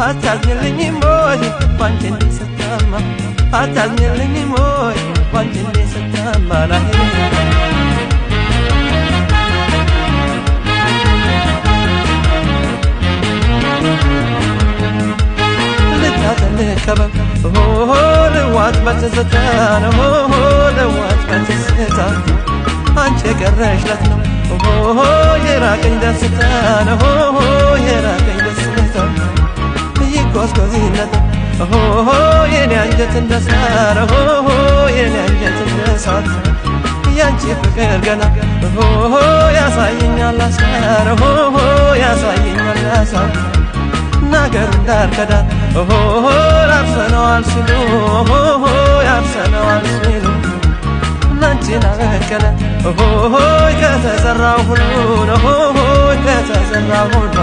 አታዝኝልኝ ሞይ ባንቺ እንዲሰታማ አታዝኝልኝ ሞይ ባንቺ እንዲሰታማ ላይ ልታዘልከበብ ልዋጥ በትዝታ ነው ልዋጥ በትዝታ አንቺ የቀረሽለት ነው የራቀኝ ደስታ ነው የራቀኝ ደስታ ይጓዝጓዝነት የኔ አንጀት እንደሳር የኔ አንጀት እንደሳት ያንቺ ፍቅር ገና ያሳየኛል አሳር ያሳየኛል አሳር ነገር እንዳርከዳት ያርሰነዋል ሲሉ ያርሰነዋል ሲሉ ናንቺን አበቀለ ከተዘራው ሁሉ ከተዘራው ሁሉ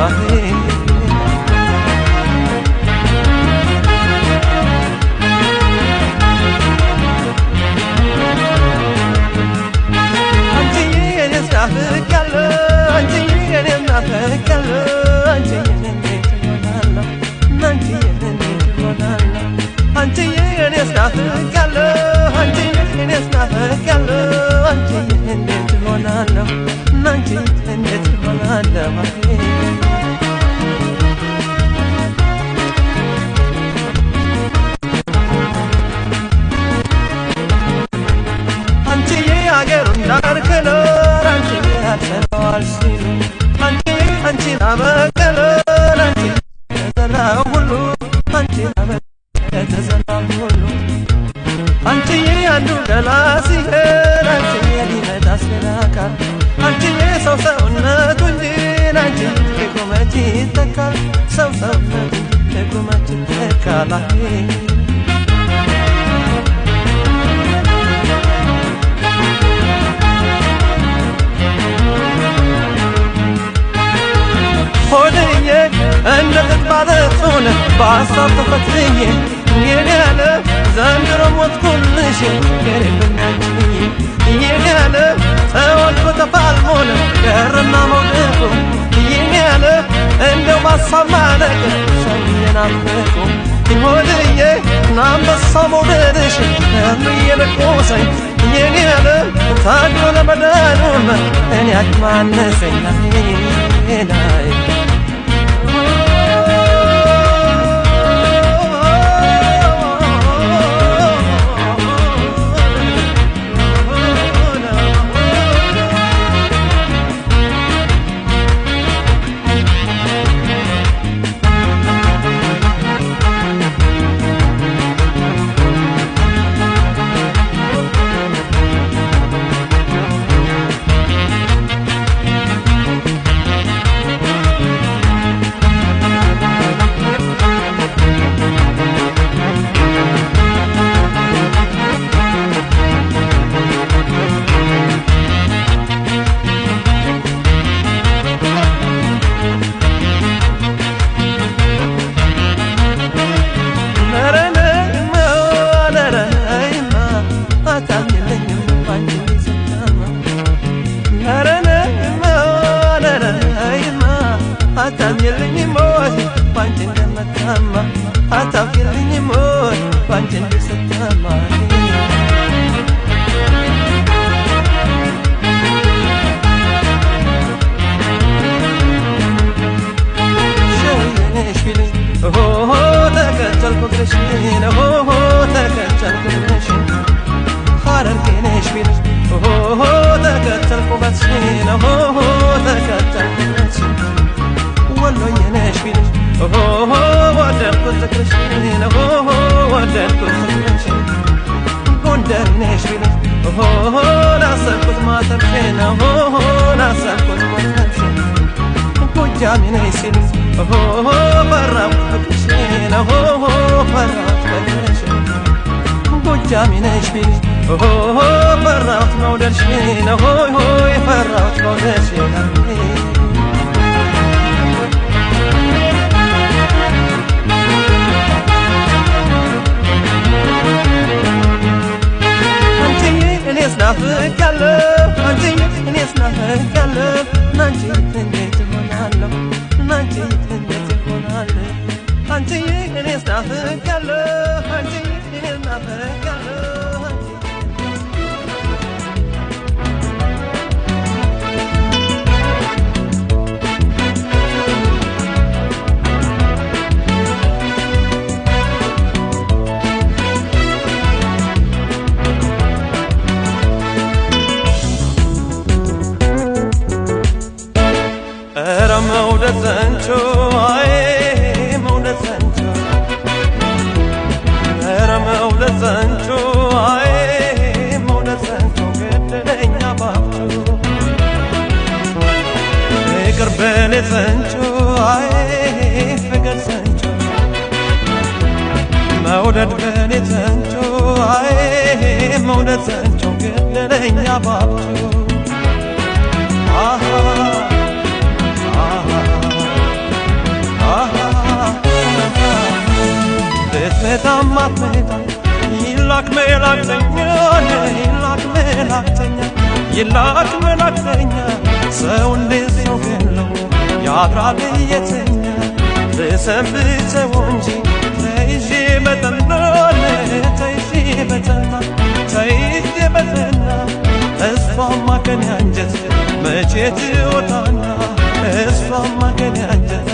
ሆድዬ እንደ ጥባለቱን በሀሳብ ተፈትኜ የኔ ያለ ዘንድሮ ሞትኩልሽ የሌለኛችኝ የኔ ያለ ተወልዶ ተፋልሞን ቀረና መውደቁ የኔ ያለ እንደው ማሳብ ማለቅ ሰው የናፈቁ ሆድዬ ናንበሳው መውደድሽ እየለቆሰኝ የኔ ያለ ታድሎ ለመዳኑም እኔ አቅማነሰኝ ላይ Oh ናሰብኩት ማተርፌን ናሰብኩት ማተርፌን ጎጃሜ ነኝ ሲሉ ፈራሁት ፍቅርሽን ፈራሁት ፍቅርሽን ጎጃሜ ነሽ ቢሉ ፈራሁት መውደድሽን ፈራሁት መውደድሽን ናፍቄያለሁ አንቺዬ እኔስ ናፍቄያለሁ ናንቺ እንዴት እሆናለሁ ናንቺ እንዴት እሆናለሁ አንቺዬ እኔስ ናፍቄያለሁ አንቺዬ እኔስ ናፍቄያለሁ መውደድ ዘንቾ አይ መውደድ ዘንቾ ኧረ መውደድ ዘንቾ አይ መውደድ ዘንቾ ገደለኝ አባብቶ ፍቅር በኔ ዘንቾ አይ ፍቅር ዘንቾ መውደድ በኔ ዘንቾ አይ መውደድ ዘንቾ ገደለኝ አባብቶ ልትመጣም አትመጣ ይላክ መላክተኛ ይላክ መላክተኛ ይላክ መላክተኛ ሰው እንዴት ሰው ገለው ያድራል የተኛ ልሰንብተው እንጂ ተይዤ በጠና ተይዤ በጠና ተይዤ በጠና እሷማ ከኔ አንጀት መቼ ትወጣና እሷማ ከኔ አንጀት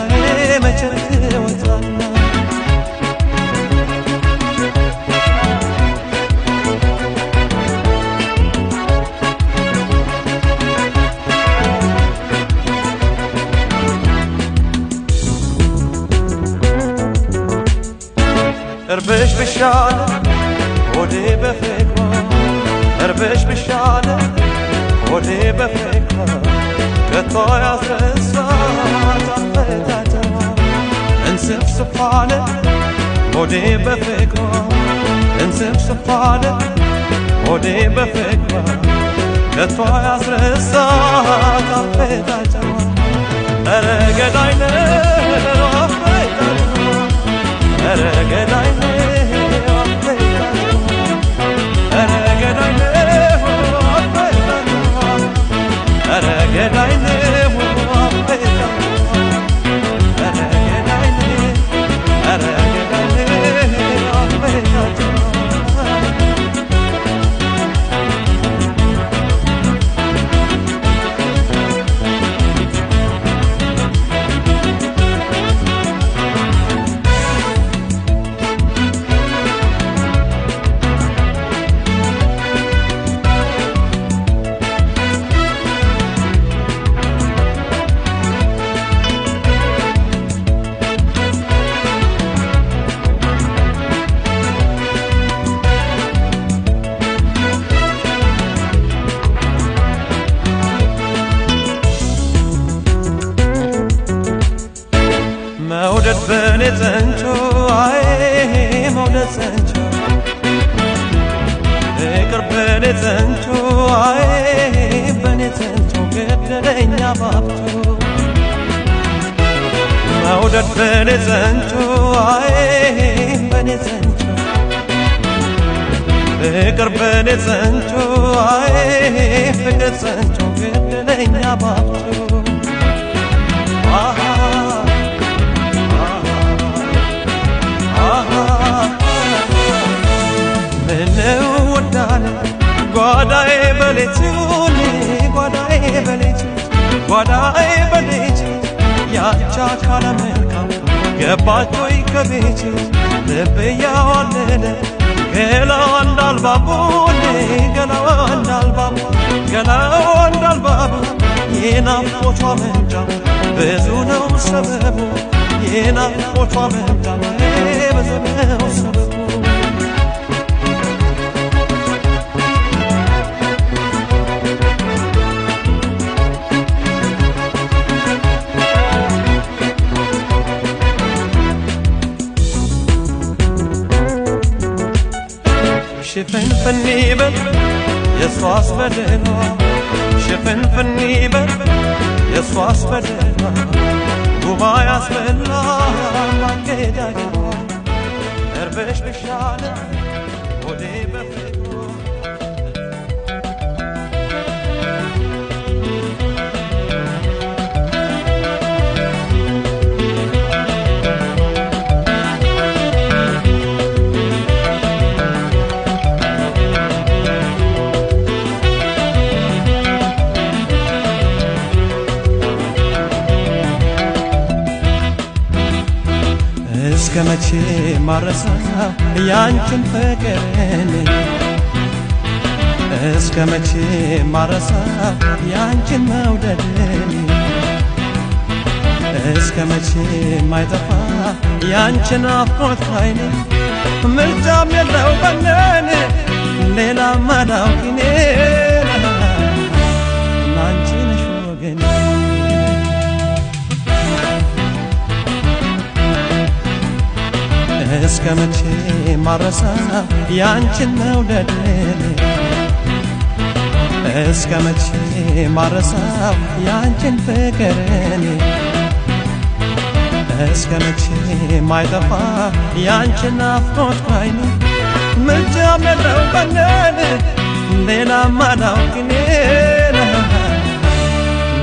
መቼ ትወጣና እርብሽ ብሻለ ሆዴ በፍቅሯ እርብሽ ብሻለ ሆዴ በፍቅሯ ከቶ ያስረሳት አፈታተሯ እንስፍስፍ አለ ሆዴ በፍቅሯ እንስፍስፍ አለ ሆዴ በፍቅሯ ከቶ ያስረሳት አፈታተሯ ኧረ ገዳይ ነው አፈታተሯ ኧረ ገዳይ ነው መውደድ በኔ ዘንቾ አይ መውደድ ዘንቾ ፍቅር በኔ ዘንቾ አይ በኔ ዘንቾ ገደለኝ አባብቶ መውደድ በኔ ዘንቾ አይ በኔ ዘንቾ ፍቅር በኔ ዘንቾ አይ ፍቅር ዘንቾ ገደለኝ አባብቶ ምነው ወዳለ ጓዳዬ በሌቱ ጓዳዬ በሌቱ ጓዳዬ በሌቱ ያቻ ካለ መልካም ገባች ወይ ከቤቱ ልብ ያዋለለ ገላዋ እንዳልባቡ ገላዋ እንዳልባቡ ገላዋ እንዳልባቡ የናፍቆቷ መንጫ ብዙ ነው ሰበቡ የናፍቆቷ መንጫ ብዙ ነው ሰበቡ ሽፍንፍን ይበል የሷስ በደሏ ሽፍንፍን ይበል የሷስ በደሏ ጉማ ያስበላ ማንገዳገሯ እርብሽ ብሻለ ወዴ በፍቅሯ እስከ መቼ ማረሳው ያንቺን ፍቅርን እስከ መቼ ማረሳው ያንቺን መውደድን እስከ መቼ ማይጠፋ ያንቺን አፍቆት ካይኔ ምርጫም የለው በነን ሌላ ማዳውቂኔ ናንቺ ነሽ ወገኔ እስከ መቼ ማረሳው ያንቺን መውደድን እስከ መቼ ማረሳው ያንቺን ፍቅርን እስከ መቼ ማይጠፋ ያንቺን ናፍቆት ካይኔ ምርጫም የለው በነን ሌላ ማዳውቂኔ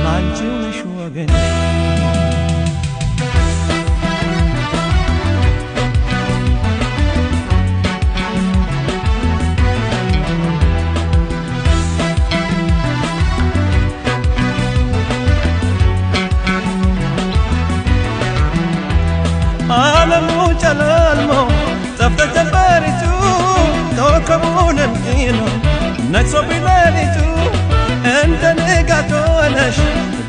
ናንቺው ነሽ ወገኔ ዓለሙ ጨለልሞ ጠፍተ ጀንበሪቱ ኮከቡን እንኪኖ ነግሶ ቢሌሊቱ እንደ ንጋት ሆነሽ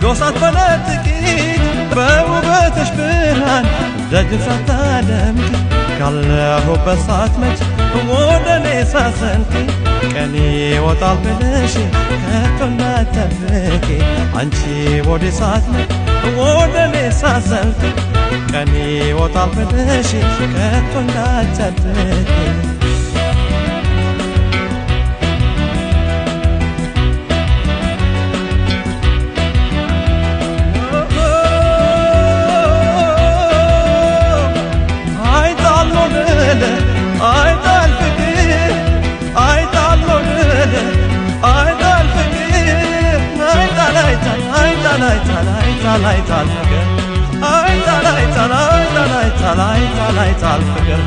ጎሳት በለጥቂት በውበትሽ ብርሃን ደጅን ሳታደምቂ ካለሁበት ሳትመጪ ወደ እኔ ሳትዘልቂ ቀኔ ይወጣል ብለሽ ከቶ እንዳትጠብቂ አንቺ ወደ ሳትመጪ ወደ እኔ ሳትዘልቂ ቀኔ ይወጣል ብለሽ ከቶ እንዳትጠብቂ አይታል ፍቅር አይታል አይታል አይታል አይታል አይታል አይታል ፍቅር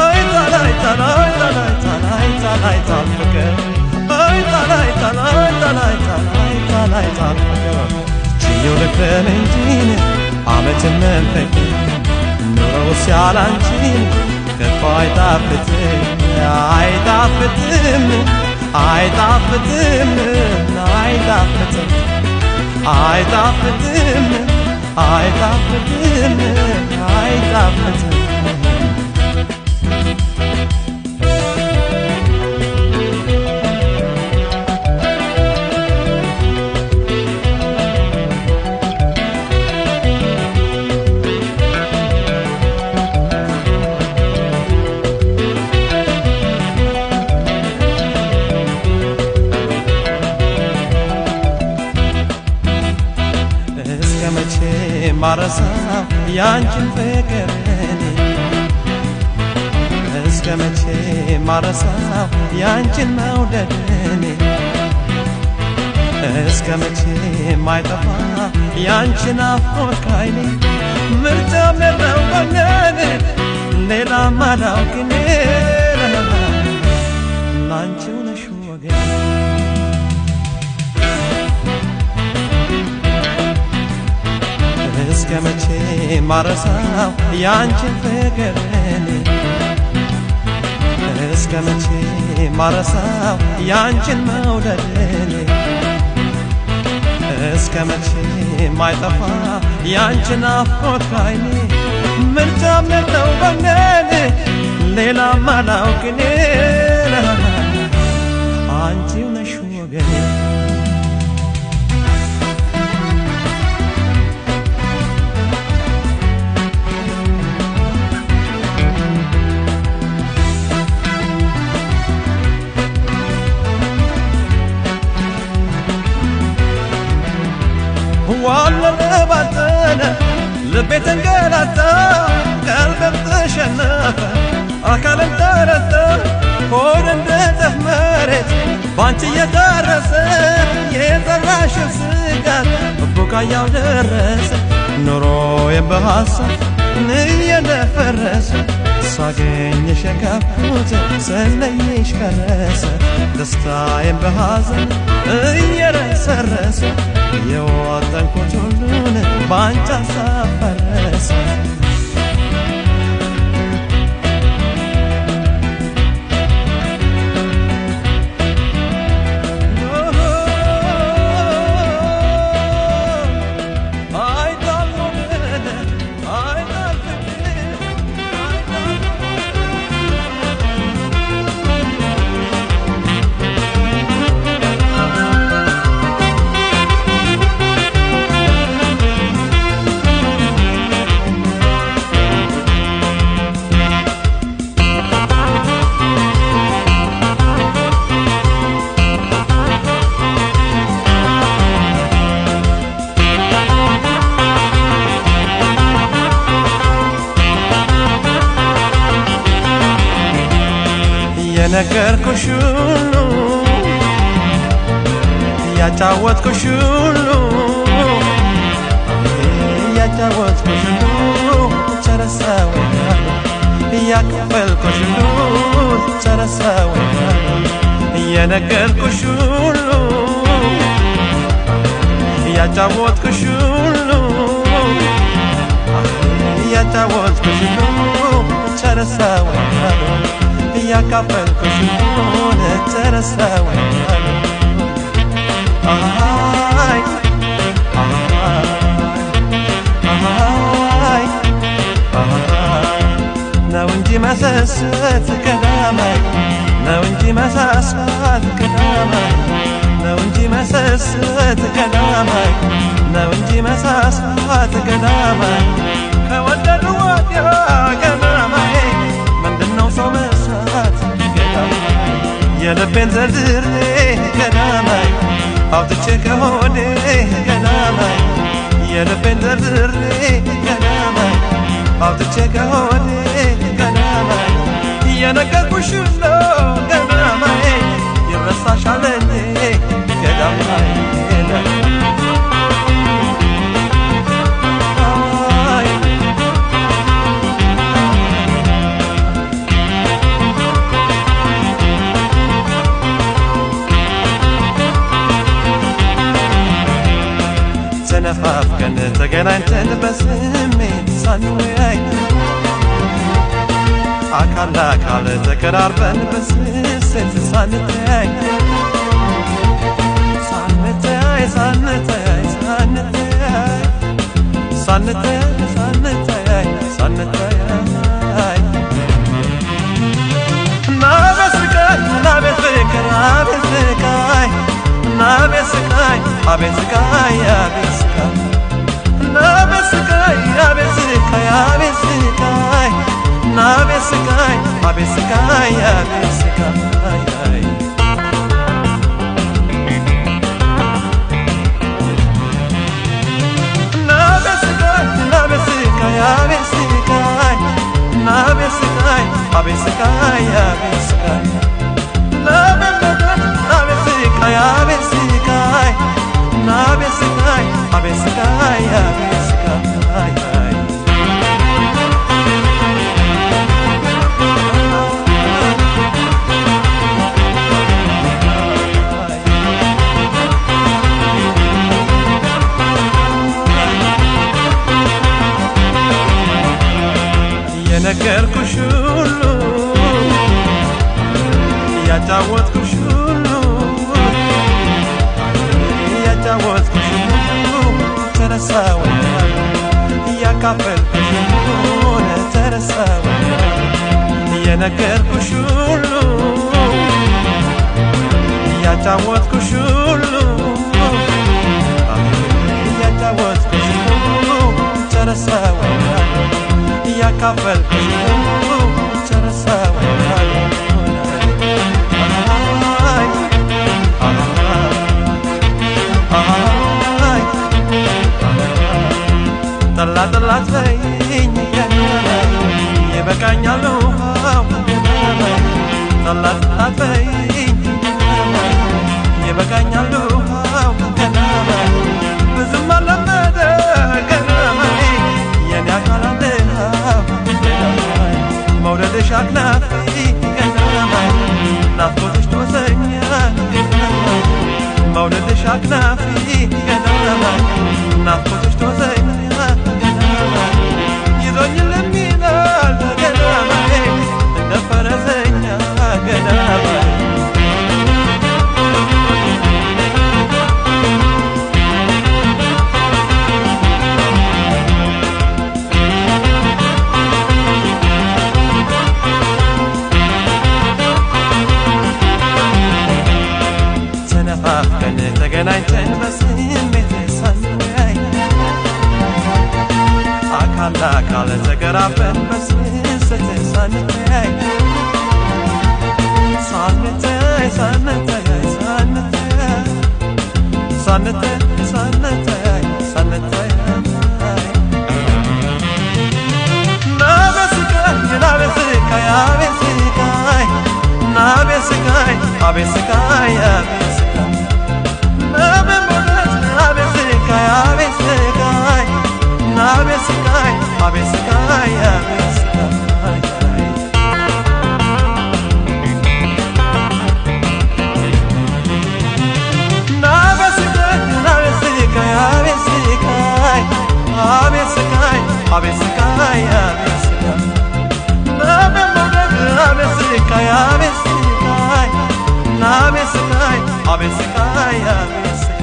አይታል አይታል አይታል አይታል አይታል አይታል ፍቅር አይታል አይታል አይታል አይታል አይታል አይታል ፍቅር ችዬው ልክረም እንጂ ዓመትን መንፈቅ ኑሮው ሲያላንቺ ከቶ አይጣፍጥም አይጣፍጥም አይጣፍጥም አይጣፍጥም አይጣፍጥም አይጣፍጥም አይጣፍጥም ማረሳው ያንቺን ፍቅርን እስከ መቼ ማረሳው ያንቺን መውደድን እስከ መቼ ማይጠፋ ያንቺን ናፍቆት ካይኔ ምርጫም የለው በነን ሌላ ማዳውቂኔ ናንቺው ነሽ ወገኔ እስከ መቼ ማረሳው ያንቺን ፍቅርን እስከ መቼ ማረሳው ያንቺን መውደድን እስከ መቼ ማይጠፋ ያንቺን ናፍቆት ካይኔ ምርጫም የለው በነን ሌላ ማዳውቂኔ አንቺው ነሽ ወገኔ ልቤ ተንገላታ ቀልቤም ተሸነፈ አካልም ተረታ ሆድ እንደ ጠፍ መሬት ባንቺ እየታረሰ የዘራሽው ስጋት ቡቃያው ደረሰ ኑሮዬም በሐሳብ እየደፈረሰ ሳገኝሽ የከፋሁት ስለይሽ ቀረሰ ደስታዬም በሐዘን እየረሰረሰ የወጠንኩት ሁሉን ባንቺ ሐሳብ ፈረሰ የነገርኩሽ ሁሉ ያጫወትኩሽ ሁሉ ያጫወትኩሽ ሁሉ ጨረሰው ያከፈልኩሽ ሁሉ ጨረሰው የነገርኩሽ ሁሉ ያጫወትኩሽ ሁሉ ያጫወትኩሽ ሁሉ ጨረሰው ያካፈልኩሽ ሆነ ተረሳው አይ አይ ነው እንጂ መሰሰት ቀዳማይ ነው እንጂ መሳሳት ቀዳማይ ነው እንጂ መሰሰት ቀዳማይ ነው እንጂ መሳሳት ቀዳማይ ከወደዱ ወዲያ ቀዳማይ ምንድነው ሰው መስራት ቀዳማይ የልቤን ዘርዝሬ ቀዳማይ አውጥቼ ከሆዴ ቀዳማይ የልቤን ዘርዝሬ ቀዳማይ አውጥቼ ከሆዴ ቀዳማይ የነገርኩሽ ነው ቀዳማይ ይረሳሻል እንጂ ቀዳማይ ተነፋፍቀን ተገናኝተን በስሜት ሳንወያይ አካል ለአካል ተቀራርበን በስስት ሳንተያይ ሳንተያይ ሳንተያይ ሳንተያይ ሳንተያይ ሳንተያይ ሳንተያይ ናቤት ስቃይ ናቤት ፍቅር አቤት ስቃይ ናቤት ስቃይ አቤት ስቃይ አቤት ስቃይ ናቤት ስቃይ አቤት ስቃይ አቤት ስቃይ ናቤት ስቃይ አቤት ስቃይ አቤት ስቃይ ናቤት ስቃይ ናቤት ስቃይ አቤት ስቃይ ናቤት ስቃይ አቤት ስቃይ አቤት ስቃይ ናቤት ስቃይ አቤት ስቃይ ናቤት ስቃይ አቤት ስቃይ አቤት ስቃይ የነገርኩሽ ሁሉ ያጫወትኩሽ ሁሉ ያጫወትኩሽ ሁሉ ተረሳው ያካፈልኩሽ ሁሉ ተረሳው የነገርኩሽ ሁሉ ያጫወትኩሽ ሁሉ ያጫወትኩሽ ሁሉ ተረሳው ያካፈልኩሽ ሁሉ ተረሳው ጠላት በውሃው ገናማይ ብዙም አለመደ ገናማይ የኔ አካል አንድሃው ገናማይ መውደድሽ አክናፊ ገናማይ ናፍቆትሽ ትወሰኛል ገናማይ መውደድሽ አክናፊ ገናማይ ናፍቆትሽ ትወሰኛል ገናማይ ይዞኝ ለሚላል ገናማይ እንደ ፈረሰኛ ገናማይ ተነፋፍቀን ተገናኝተን በስሜት ሳንለያይ አካል ለአካል ተገራበን በስስት ሳንተያይ ሳንተያይ ሳንተያይ ሳንተያይ ሳንተያይ ሳንተያይ ሳንተያይ ናቤስቃይ ናቤስቃይ ናቤስቃይ አቤስቃይ አቤስቃይ ናቤሞለት ናቤስቃይ አቤስቃይ ናቤስቃይ አቤስቃይ አቤስቃይ ናቤስቃይ ናቤስቃይ አቤስቃይ አቤስቃይ አቤስቃይ አቤስቃይ ናቤሞለት ናቤስቃይ አቤስቃይ ናቤስቃይ አቤስቃይ አቤስቃይ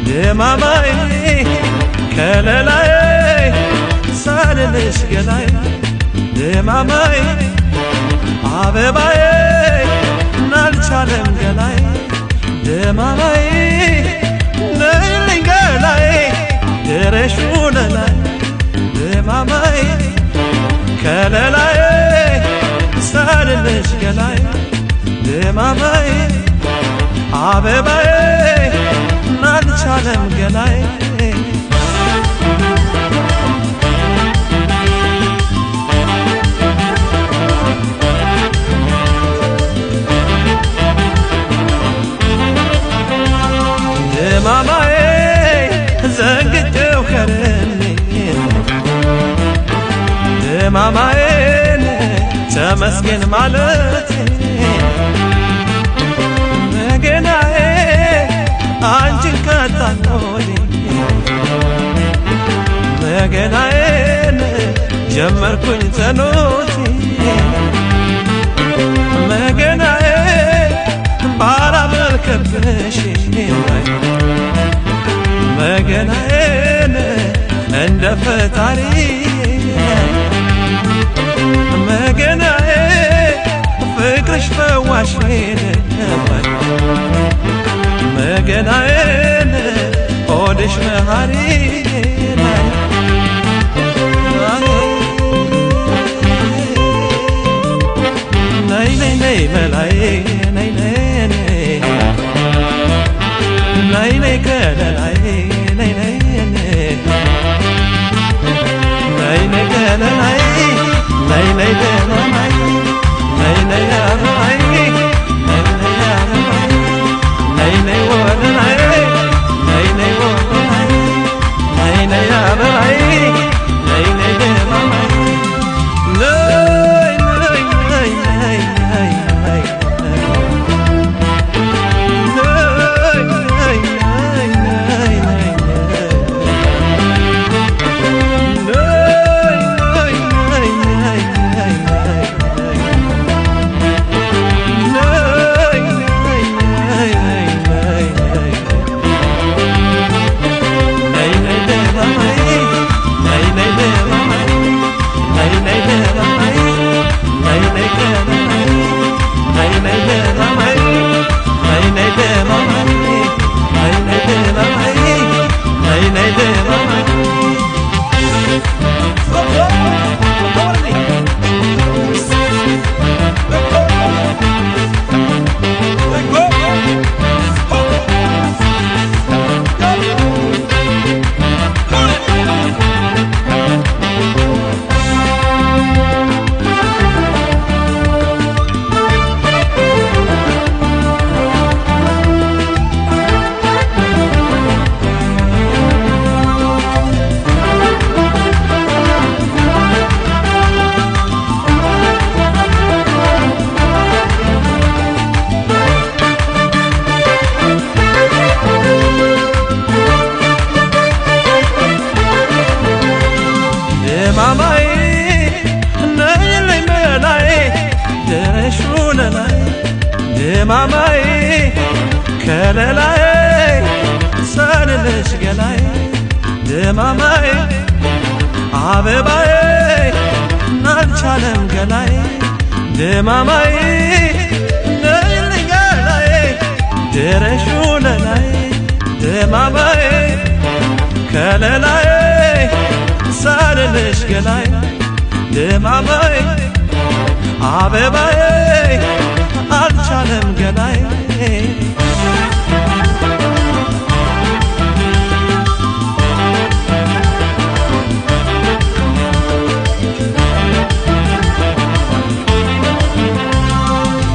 ደማማይ ከለላይ ሳልልሽ ገላይ ደማማይ አበባዬ ናልቻለም ገላይ ደማማይ ነይልኝ ገላይ ድረሹን ላይ ደማማይ ከለላይ ሳልልሽ ገላይ ደማማይ አበባዬ ናልቻለም ገላይ ደማማዬ ዘንግቼው ከርሜ ደማማዬን ተመስገን ማለት ገናዬ አንቺን ካጣኖኝ መገናዬን ጀመርኩኝ ተኖቴ መገናዬ ባላመልከብሽ መገናዬን እንደ ፈጣሪ መገናዬ ፍቅርሽ ፈዋሽ ነበር መገናዬን ሆድሽ መሃሪ ነይ ነይ ነይ መላይ ነይ ነይ ነይ ነይ ከለላይ ነይ ነይ ነይ ነይ ከለላይ ነይ ነይ ደማማይ ነይ ነይ አበባይ ነይ ነይ አበባይ ነይ ነይ ወለላይ ነይ ነይ ወለላይ ነይ ነይ አበባይ ነይ ነይ ደማማይ ነይ ነይ ነይ ነይ ነይ ነይ ነይ ደማማይ ነይልኝ መላይ ድረሹ ለላይ ደማማይ ከለላይ ሳልልሽ ገላይ ደማማይ አበባይ ናልቻለም ገላይ ደማማይ ነይልኝ ገላይ ድረሹ ለላይ ደማማይ ከለላይ ሳልልሽ ገላይ ደማማይ አበባይ አልቻለም ገላይ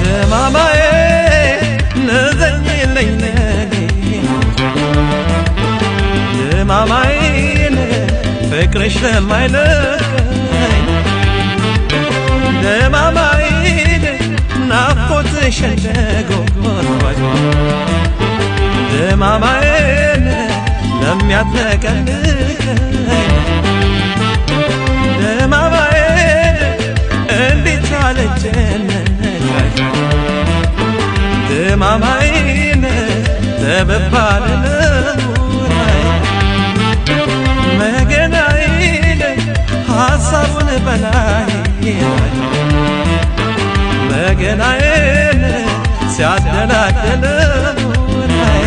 ደማማይ ነዘኝልኝ ነኔ ደማማይ ፍቅርሽ ለማይለቀኝ ደማማይ ናፍቆትሽ እንደጎርባኝ ደማማይ ለሚያትነቀንቀኝ ደማማይ እንዴት አልጨነቀኝ ደማማይ ተበባለ ለሙራይ መገናዬን ሐሳቡን በላይ መገናዬን ሲያደላደል ሙራይ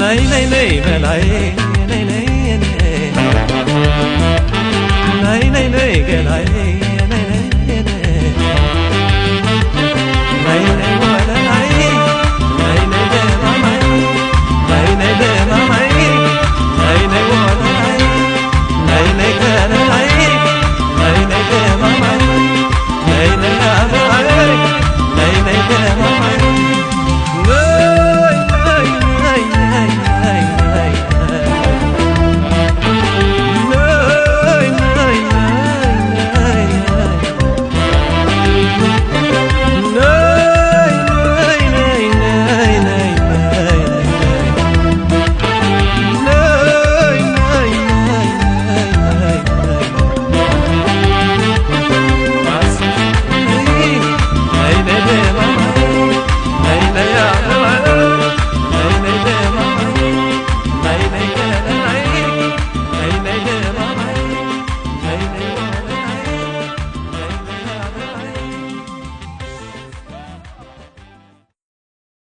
ነይ ነይ ነይ በላይ ነይ ነይ ነይ ነይ ነይ ገላይ